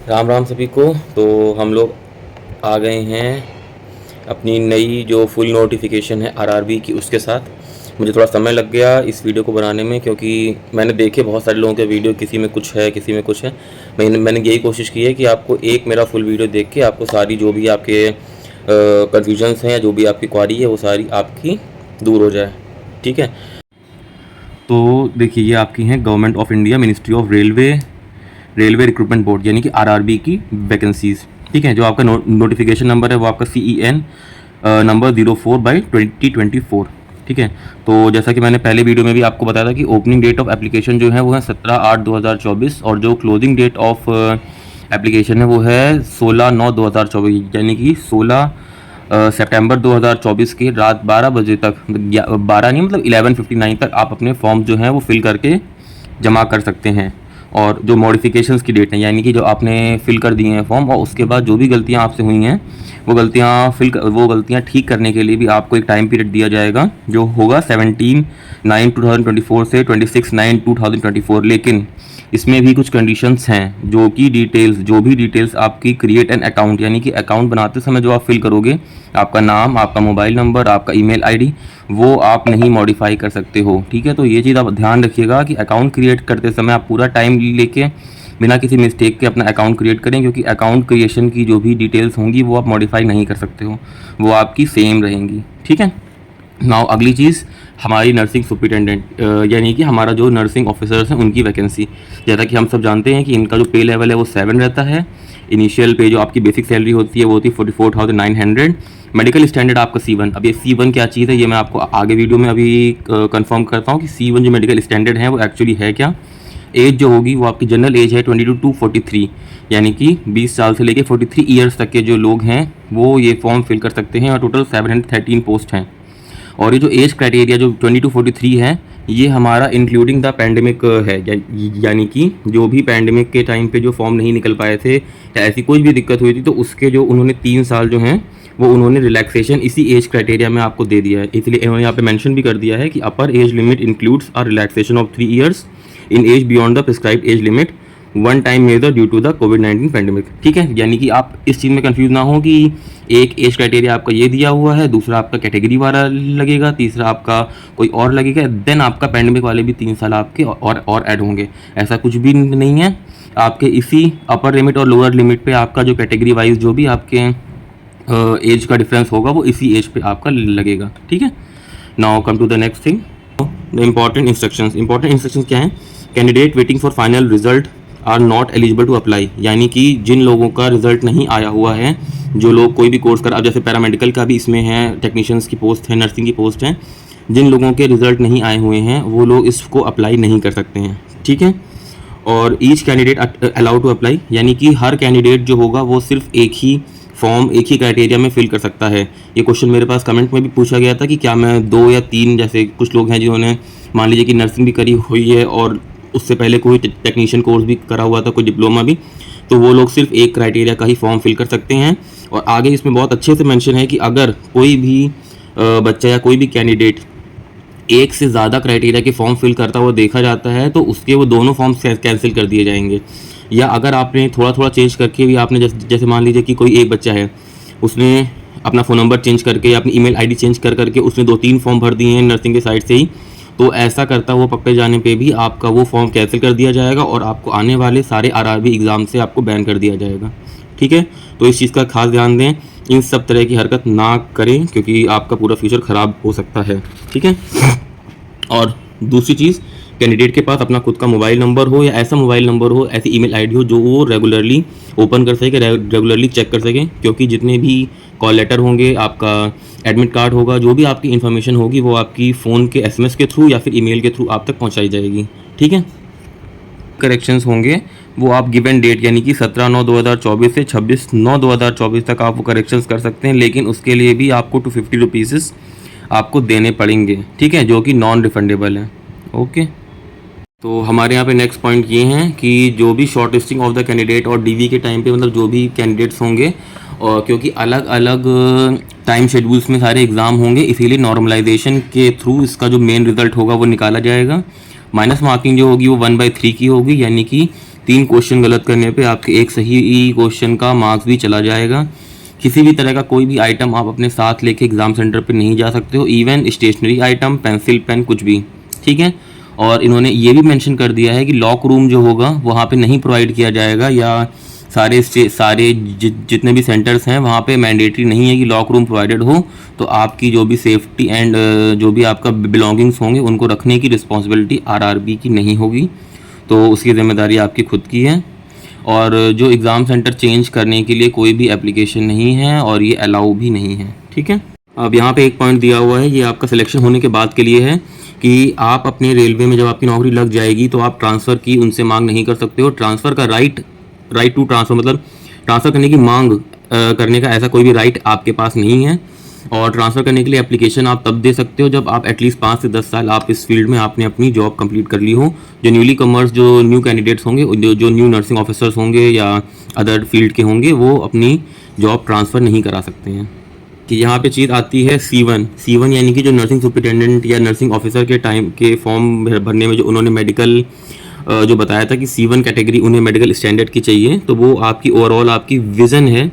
राम राम सभी को। तो हम लोग आ गए हैं अपनी नई जो फुल नोटिफिकेशन है आरआरबी की उसके साथ। मुझे थोड़ा समय लग गया इस वीडियो को बनाने में, क्योंकि मैंने देखे बहुत सारे लोगों के वीडियो, किसी में कुछ है किसी में कुछ है। मैंने यही कोशिश की है कि आपको एक मेरा फुल वीडियो देख के आपको सारी जो भी आपके कन्फ्यूजन्स हैं या जो भी आपकी क्वारी है वो सारी आपकी दूर हो जाए। ठीक है, तो देखिए ये आपकी हैं government of India, ministry of railway recruitment board यानी कि आरआरबी की वैकेंसीज़। ठीक है, जो आपका नोटिफिकेशन नंबर है वो आपका CEN नंबर 04/2024। ठीक है, तो जैसा कि मैंने पहले वीडियो में भी आपको बताया था कि ओपनिंग डेट ऑफ एप्लीकेशन जो है वो है 17/8/2024 और जो क्लोजिंग डेट ऑफ एप्लीकेशन है वो है 16/9/2024 यानी कि 16 सितंबर 2024 की रात 12 बजे तक, 12 नहीं मतलब 11:59 तक आप अपने फॉर्म जो हैं वो फिल करके जमा कर सकते हैं। और जो मॉडिफिकेशंस की डेट है यानी कि जो आपने फिल कर दिए हैं फॉर्म और उसके बाद जो भी गलतियां आपसे हुई हैं वो गलतियां ठीक करने के लिए भी आपको एक टाइम पीरियड दिया जाएगा जो होगा 17/9/2024 से 26/9/2024। लेकिन इसमें भी कुछ कंडीशंस हैं जो भी डिटेल्स आपकी क्रिएट एन अकाउंट यानी कि अकाउंट बनाते समय जो आप फिल करोगे, आपका नाम, आपका मोबाइल नंबर, आपका ईमेल आईडी, वो आप नहीं मॉडिफाई कर सकते हो। ठीक है, तो ये चीज़ आप ध्यान रखिएगा कि अकाउंट क्रिएट करते समय आप पूरा टाइम लेके बिना किसी मिस्टेक के अपना अकाउंट क्रिएट करें, क्योंकि अकाउंट क्रिएशन की जो भी डिटेल्स होंगी वो आप मॉडिफाई नहीं कर सकते हो, वो आपकी सेम रहेंगी। ठीक है, नाउ अगली चीज़ हमारी नर्सिंग सुपरिटेंडेंट यानी कि हमारा जो नर्सिंग ऑफिसर्स हैं उनकी वैकेंसी। जैसा कि हम सब जानते हैं कि इनका जो पे लेवल है वो 7 रहता है। इनिशियल पे जो आपकी बेसिक सैलरी होती है वो होती है 44,900। मेडिकल स्टैंडर्ड आपका C1। अब ये C1 क्या चीज़ है ये मैं आपको आगे वीडियो में अभी कंफर्म करता हूँ कि C1 जो मेडिकल स्टैंडर्ड है वो एक्चुअली है क्या। एज जो होगी वो आपकी जनरल एज है 22 to 43 यानी कि 20 साल से लेके 43 ईयर्स तक के जो लोग हैं वो ये फॉर्म फिल कर सकते हैं और टोटल 713 पोस्ट हैं। और ये जो एज क्राइटेरिया जो 20 to 43 है ये हमारा इंक्लूडिंग द पैंडमिक है, यानी कि जो भी पैंडमिक के टाइम पे जो फॉर्म नहीं निकल पाए थे या ऐसी कोई भी दिक्कत हुई थी तो उसके जो उन्होंने 3 साल जो हैं वो उन्होंने रिलैक्सेशन इसी एज क्राइटेरिया में आपको दे दिया है। इसलिए इन्होंने यहाँ पे मेंशन भी कर दिया है कि upper age limit includes a relaxation of 3 years in age beyond the prescribed age limit one time measure due to the कोविड-19 पैंडमिक। ठीक है, यानी कि आप इस चीज़ में कंफ्यूज ना हो कि एक एज क्राइटेरिया आपका ये दिया हुआ है, दूसरा आपका कैटेगरी वाला लगेगा, तीसरा आपका कोई और लगेगा, देन आपका पैंडमिक वाले भी 3 साल आपके और ऐड होंगे। ऐसा कुछ भी नहीं है। आपके इसी अपर लिमिट और लोअर लिमिट पे आपका जो कैटेगरी वाइज जो भी आपके एज का डिफरेंस होगा वो इसी एज पे आपका लगेगा। ठीक है, now come to the next thing, the important instructions क्या हैं। Candidate waiting for final result are not eligible to apply, यानी कि जिन लोगों का रिजल्ट नहीं आया हुआ है, जो लोग कोई भी कोर्स कर, अब जैसे पैरामेडिकल का भी इसमें है, टेक्नीशियंस की पोस्ट है, नर्सिंग की पोस्ट है, जिन लोगों के रिजल्ट नहीं आए हुए हैं वो लोग इसको अप्लाई नहीं कर सकते हैं। ठीक है, और each candidate allowed to apply, यानी कि हर कैंडिडेट जो होगा वो सिर्फ एक ही फॉर्म एक ही क्राइटेरिया में फिल कर सकता है। ये क्वेश्चन मेरे पास कमेंट में भी पूछा गया था कि क्या मैं 2 या 3, जैसे कुछ लोग हैं जिन्होंने मान लीजिए कि नर्सिंग भी करी हुई है और उससे पहले कोई टेक्नीशियन कोर्स भी करा हुआ था, कोई डिप्लोमा भी, तो वो लोग सिर्फ एक क्राइटेरिया का ही फॉर्म फिल कर सकते हैं। और आगे इसमें बहुत अच्छे से मेंशन है कि अगर कोई भी बच्चा या कोई भी कैंडिडेट एक से ज़्यादा क्राइटेरिया के फॉर्म फिल करता हुआ देखा जाता है तो उसके वो दोनों फॉर्म कैंसिल कर दिए जाएंगे। या अगर आपने थोड़ा थोड़ा चेंज करके भी आपने जैसे मान लीजिए कि कोई एक बच्चा है, उसने अपना फ़ोन नंबर चेंज करके या अपनी ईमेल आईडी चेंज करके उसने 2-3 फॉर्म भर दिए हैं नर्सिंग के साइड से ही, तो ऐसा करता हुआ पकड़े जाने पे भी आपका वो फॉर्म कैंसिल कर दिया जाएगा और आपको आने वाले सारे आरआरबी एग्ज़ाम से आपको बैन कर दिया जाएगा। ठीक है, तो इस चीज़ का खास ध्यान दें, इन सब तरह की हरकत ना करें क्योंकि आपका पूरा फ्यूचर ख़राब हो सकता है। ठीक है, और दूसरी चीज़, कैंडिडेट के पास अपना खुद का मोबाइल नंबर हो या ऐसा मोबाइल नंबर हो, ऐसी ईमेल आईडी हो जो वो रेगुलरली ओपन कर सके, रेगुलरली चेक कर सके, क्योंकि जितने भी कॉल लेटर होंगे, आपका एडमिट कार्ड होगा, जो भी आपकी इन्फॉर्मेशन होगी वो आपकी फ़ोन के SMS के थ्रू या फिर ईमेल के थ्रू आप तक पहुंचाई जाएगी। ठीक है, करेक्शंस होंगे वो आप गिवन डेट यानी कि 17/9/2024 से 26/9/2024 तक आप वो करेक्शंस कर सकते हैं, लेकिन उसके लिए भी आपको 250 रुपीज़ आपको देने पड़ेंगे। ठीक है, जो कि नॉन रिफंडेबल है। ओके, तो हमारे यहाँ पे नेक्स्ट पॉइंट ये हैं कि जो भी short listing of the candidate और DV के टाइम पे मतलब जो भी कैंडिडेट्स होंगे, और क्योंकि अलग अलग टाइम शेड्यूल्स में सारे एग्ज़ाम होंगे इसीलिए नॉर्मलाइजेशन के थ्रू इसका जो मेन रिज़ल्ट होगा वो निकाला जाएगा। माइनस मार्किंग जो होगी वो 1/3 की होगी, यानी कि 3 क्वेश्चन गलत करने पे आपके एक सही क्वेश्चन का मार्क्स भी चला जाएगा। किसी भी तरह का कोई भी आइटम आप अपने साथ लेके एग्ज़ाम सेंटर पे नहीं जा सकते हो, even stationery item, pencil, pen, कुछ भी, ठीक है। और इन्होंने ये भी मेंशन कर दिया है कि लॉक रूम जो होगा वहाँ पे नहीं प्रोवाइड किया जाएगा, या सारे जितने भी सेंटर्स हैं वहाँ पे मैंडेटरी नहीं है कि लॉक रूम प्रोवाइडेड हो। तो आपकी जो भी सेफ्टी एंड जो भी आपका बिलोंगिंग्स होंगे उनको रखने की रिस्पॉन्सिबिलिटी आरआरबी की नहीं होगी, तो उसकी ज़िम्मेदारी आपकी खुद की है। और जो एग्ज़ाम सेंटर चेंज करने के लिए कोई भी एप्लीकेशन नहीं है और ये अलाउ भी नहीं है, ठीक है। अब यहाँ पे एक पॉइंट दिया हुआ है, ये आपका सिलेक्शन होने के बाद के लिए है कि आप अपने रेलवे में जब आपकी नौकरी लग जाएगी तो आप ट्रांसफ़र की उनसे मांग नहीं कर सकते हो। ट्रांसफ़र का राइट टू ट्रांसफ़र मतलब ट्रांसफ़र करने की मांग करने का ऐसा कोई भी राइट आपके पास नहीं है। और ट्रांसफ़र करने के लिए एप्लीकेशन आप तब दे सकते हो जब आप एटलीस्ट 5 से 10 साल आप इस फील्ड में आपने अपनी जॉब कंप्लीट कर ली हो। जो न्यूली कमर्स, जो न्यू कैंडिडेट्स होंगे, जो न्यू नर्सिंग ऑफिसर्स होंगे या अदर फील्ड के होंगे, वो अपनी जॉब ट्रांसफ़र नहीं करा सकते हैं। कि यहाँ पे चीज़ आती है C1 यानी कि जो नर्सिंग सुपरिटेंडेंट या नर्सिंग ऑफिसर के टाइम के फॉर्म भरने में जो उन्होंने मेडिकल जो बताया था कि C1 कैटेगरी उन्हें मेडिकल स्टैंडर्ड की चाहिए, तो वो आपकी ओवरऑल आपकी विज़न है,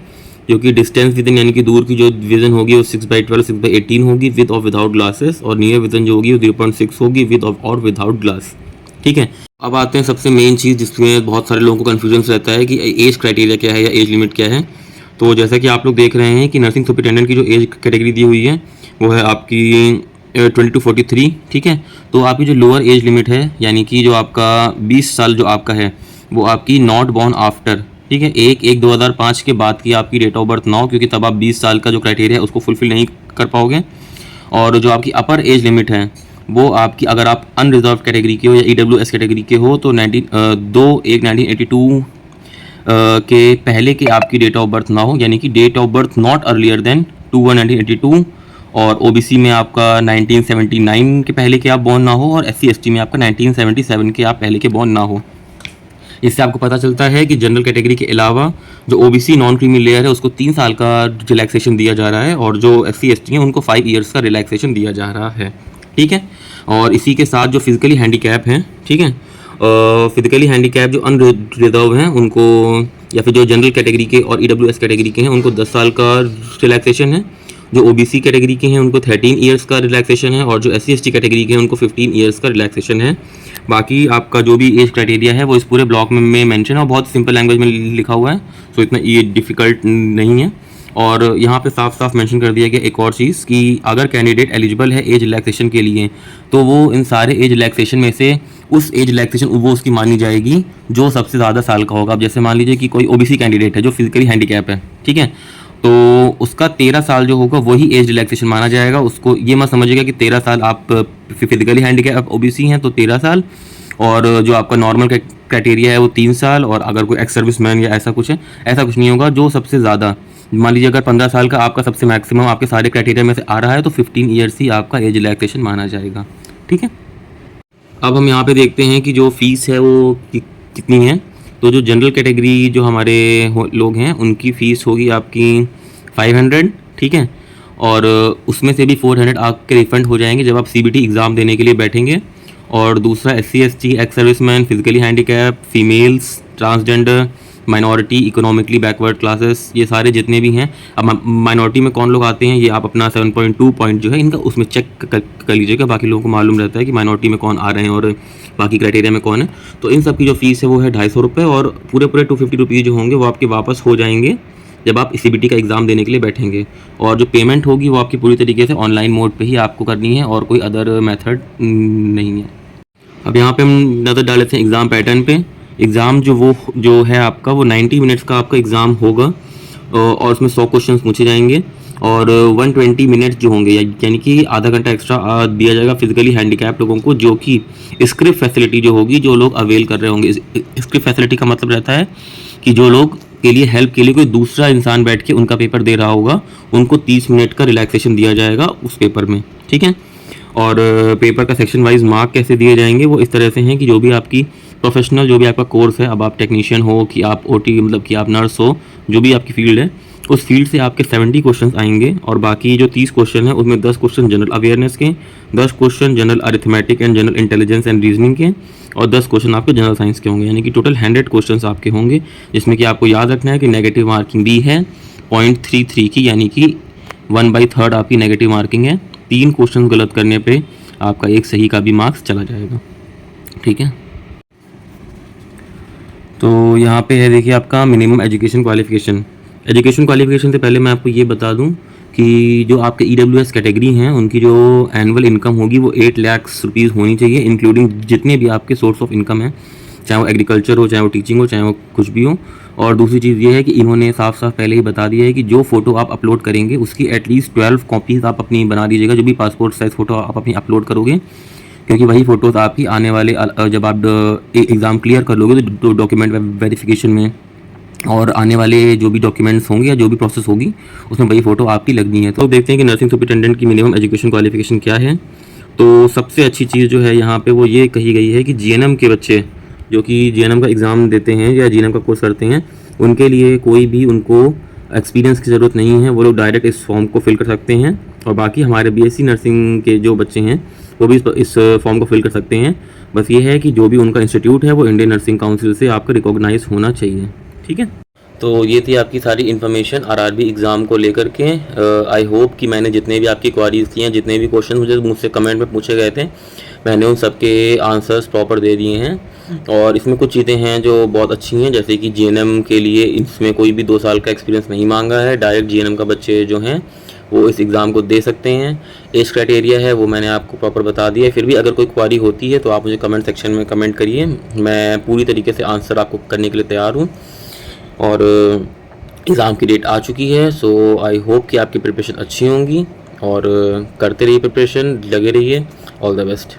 जो कि डिस्टेंस विजन यानी कि दूर की जो विज़न होगी वो 6/12 6/18 होगी विद और विदाउट ग्लासेस, और नियर विज़न जो होगी वो 0.6 होगी विद और विदाउट ग्लास, ठीक है। अब आते हैं सबसे मेन चीज़ जिसमें बहुत सारे लोगों को कन्फ्यूजन रहता है कि एज क्राइटेरिया क्या है या एज लिमिट क्या है। तो जैसा कि आप लोग देख रहे हैं कि नर्सिंग सुपरिटेंडेंट की जो एज कैटेगरी दी हुई है वो है आपकी 20 to 43, ठीक है। तो आपकी जो लोअर एज लिमिट है यानी कि जो आपका 20 साल जो आपका है वो आपकी नॉट बॉर्न आफ्टर, ठीक है, 1/1/2005 के बाद की आपकी डेट ऑफ बर्थ ना हो, क्योंकि तब आप 20 साल का जो क्राइटेरिया है उसको फुलफिल नहीं कर पाओगे। और जो आपकी अपर एज लिमिट है वो आपकी, अगर आप अनरिजर्व कैटेगरी के हो या EWS कैटेगरी के हो, तो 1982 के पहले के आपकी डेट ऑफ बर्थ ना हो, यानी कि date of birth not earlier than 2/1/1982। और OBC में आपका 1979 के पहले के आप बॉर्न ना हो, और SC/ST में आपका 1977 के आप पहले के बॉर्न ना हो। इससे आपको पता चलता है कि जनरल कैटेगरी के अलावा जो OBC नॉन क्रीमी लेयर है उसको 3 साल का रिलैक्सेशन दिया जा रहा है, और जो SC/ST हैं उनको 5 ईयर्स का रिलैक्सेशन दिया जा रहा है, ठीक है। और इसी के साथ जो फिजिकली हैंडीकैप हैं, ठीक है, फिजिकली हैंडीकैप जो अनरिजर्व हैं उनको, या फिर जो जनरल कैटेगरी के और EWS कैटेगरी के हैं उनको 10 साल का रिलैक्सेशन है। जो OBC कैटेगरी के हैं उनको 13 ईयर्स का रिलैक्सेशन है, और जो SC/ST कैटेगरी के हैं उनको 15 ईयर्स का रिलैक्सेशन है। बाकी आपका जो भी एज क्राइटेरिया है वो इस पूरे ब्लॉक में मेंशन है और बहुत सिंपल लैंग्वेज में लिखा हुआ है, सो इतना ये डिफ़िकल्ट नहीं है। और यहाँ पे साफ साफ मेंशन कर दिया गया एक और चीज़ कि अगर कैंडिडेट एलिजिबल है एज रिलैक्सेशन के लिए, तो वो इन सारे एज रिलैक्सेशन में से उस एज रिलैक्सेशन वो उसकी मानी जाएगी जो सबसे ज़्यादा साल का होगा। अब जैसे मान लीजिए कि कोई OBC कैंडिडेट है जो फिजिकली हैंडीकैप है, ठीक है, तो उसका 13 साल जो होगा वही एज रिलैक्सेशन माना जाएगा। उसको ये मत समझिएगा कि 13 साल आप फिजिकली हैंडीकैप OBC हैं तो 13 साल, और जो आपका नॉर्मल क्राइटेरिया है वो 3 साल, और अगर कोई एक्स सर्विस मैन या ऐसा कुछ है, ऐसा कुछ नहीं होगा। जो सबसे ज़्यादा, मान लीजिए अगर 15 साल का आपका सबसे मैक्सिमम आपके सारे क्राइटेरिया में से आ रहा है तो 15 ईयर्स ही आपका एज रिलैक्सेशन माना जाएगा, ठीक है। अब हम यहाँ पे देखते हैं कि जो फ़ीस है वो कितनी है। तो जो जनरल कैटेगरी जो हमारे लोग हैं उनकी फ़ीस होगी आपकी 500, ठीक है, और उसमें से भी 400 आपके रिफ़ंड हो जाएंगे जब आप CBT एग्ज़ाम देने के लिए बैठेंगे। और दूसरा SC/ST, ex serviceman, physically handicap, females, transgender, minority, economically backward classes, ये सारे जितने भी हैं। अब माइनॉरिटी में कौन लोग आते हैं ये आप अपना 7.2 पॉइंट जो है इनका उसमें चेक कर लीजिएगा। बाकी लोगों को मालूम रहता है कि माइनॉरिटी में कौन आ रहे हैं और बाकी क्राइटेरिया में कौन है। तो इन सब की जो फ़ीस है वो है 250 रुपये, और पूरे 250 रुपीज़ जो होंगे वो आपके वापस हो जाएंगे जब आप CBT का एग्ज़ाम देने के लिए बैठेंगे। और जो पेमेंट होगी वो आपकी पूरी तरीके से ऑनलाइन मोड पे ही आपको करनी है और कोई अदर मेथड नहीं है। अब यहाँ पे हम नज़र डाल लेते हैं एग्ज़ाम पैटर्न पे। एग्ज़ाम जो है आपका वो 90 मिनट्स का आपका एग्ज़ाम होगा, और उसमें 100 क्वेश्चन पूछे जाएंगे, और 120 मिनट्स जो होंगे यानी कि आधा घंटा एक्स्ट्रा दिया जाएगा फिजिकली हैंडीकैप लोगों को, जो कि स्क्रिप्ट फैसिलिटी जो होगी जो लोग अवेल कर रहे होंगे। स्क्रिप्ट फैसिलिटी का मतलब रहता है कि जो लोग के लिए हेल्प के लिए कोई दूसरा इंसान बैठ के उनका पेपर दे रहा होगा उनको 30 मिनट का रिलैक्सेशन दिया जाएगा उस पेपर में, ठीक है। और पेपर का सेक्शन वाइज मार्क कैसे दिए जाएंगे वो इस तरह से हैं कि जो भी आपकी प्रोफेशनल जो भी आपका कोर्स है, अब आप टेक्नीशियन हो कि आप OT मतलब कि आप नर्स हो, जो भी आपकी फील्ड है उस फील्ड से आपके 70 क्वेश्चन आएंगे, और बाकी जो 30 क्वेश्चन है उसमें 10 क्वेश्चन जनरल अवेयरनेस के, 10 question general arithmetic and general intelligence and reasoning के, और 10 क्वेश्चन आपके जनरल साइंस के होंगे, यानी कि टोटल 100 क्वेश्चन आपके होंगे, जिसमें कि आपको याद रखना है कि नेगेटिव मार्किंग भी है 0.33 की, यानी कि 1/3 आपकी नेगेटिव मार्किंग है। 3 क्वेश्चन गलत करने पे आपका एक सही का भी मार्क्स चला जाएगा, ठीक है। तो यहाँ पे है देखिए आपका minimum education qualification. Education qualification से पहले मैं आपको ये बता दूँ कि जो आपके EWS कैटेगरी हैं उनकी जो एनुअल इनकम होगी वो 8 लाख रुपीज़ होनी चाहिए, इंक्लूडिंग जितने भी आपके सोर्स ऑफ इनकम है, चाहे वो एग्रीकल्चर हो, चाहे वो टीचिंग हो, चाहे वो कुछ भी हो। और दूसरी चीज़ ये है कि इन्होंने साफ साफ पहले ही बता दिया है कि जो फ़ोटो आप अपलोड करेंगे उसकी एटलीस्ट 12 कॉपीज़ आप अपनी बना दीजिएगा, जो भी पासपोर्ट साइज़ फ़ोटो आप अपनी अपलोड करोगे, क्योंकि वही फ़ोटोज़ आपकी आने वाले जब आप एग्ज़ाम क्लियर कर लोगे तो डॉक्यूमेंट वेरिफिकेशन में और आने वाले जो भी डॉक्यूमेंट्स होंगे या जो भी प्रोसेस होगी उसमें वही फ़ोटो आपकी लगनी है। तो देखते हैं कि नर्सिंग सुपरिटेंडेंट की मिनिमम एजुकेशन क्वालिफिकेशन क्या है। तो सबसे अच्छी चीज़ जो है यहाँ पे वो ये कही गई है कि GNM के बच्चे जो कि GNM का एग्ज़ाम देते हैं या GNM का कोर्स करते हैं, उनके लिए कोई भी उनको एक्सपीरियंस की ज़रूरत नहीं है, वो लोग डायरेक्ट इस फॉर्म को फिल कर सकते हैं। और बाकी हमारे BSc नर्सिंग के जो बच्चे हैं वो भी इस फॉर्म को फिल कर सकते हैं। बस ये है कि जो भी उनका इंस्टीट्यूट है वो इंडियन नर्सिंग काउंसिल से आपका रिकॉग्नाइज होना चाहिए, ठीक है। तो ये थी आपकी सारी इन्फॉर्मेशन RRB एग्ज़ाम को लेकर के। आई होप कि मैंने जितने भी आपकी क्वारीज थी हैं, जितने भी क्वेश्चन मुझसे कमेंट में पूछे गए थे, मैंने उन सब के आंसर्स प्रॉपर दे दिए हैं। और इसमें कुछ चीज़ें हैं जो बहुत अच्छी हैं, जैसे कि GNM के लिए इसमें कोई भी 2 साल का एक्सपीरियंस नहीं मांगा है, डायरेक्ट GNM का बच्चे जो हैं वो इस एग्ज़ाम को दे सकते हैं। एज क्राइटेरिया है वो मैंने आपको प्रॉपर बता दिया है। फिर भी अगर कोई क्वारी होती है तो आप मुझे कमेंट सेक्शन में कमेंट करिए, मैं पूरी तरीके से आंसर आपको करने के लिए तैयार हूँ। और एग्ज़ाम की डेट आ चुकी है, सो आई होप कि आपकी प्रिपरेशन अच्छी होंगी और करते रहिए प्रिपरेशन, लगे रहिए। All the best.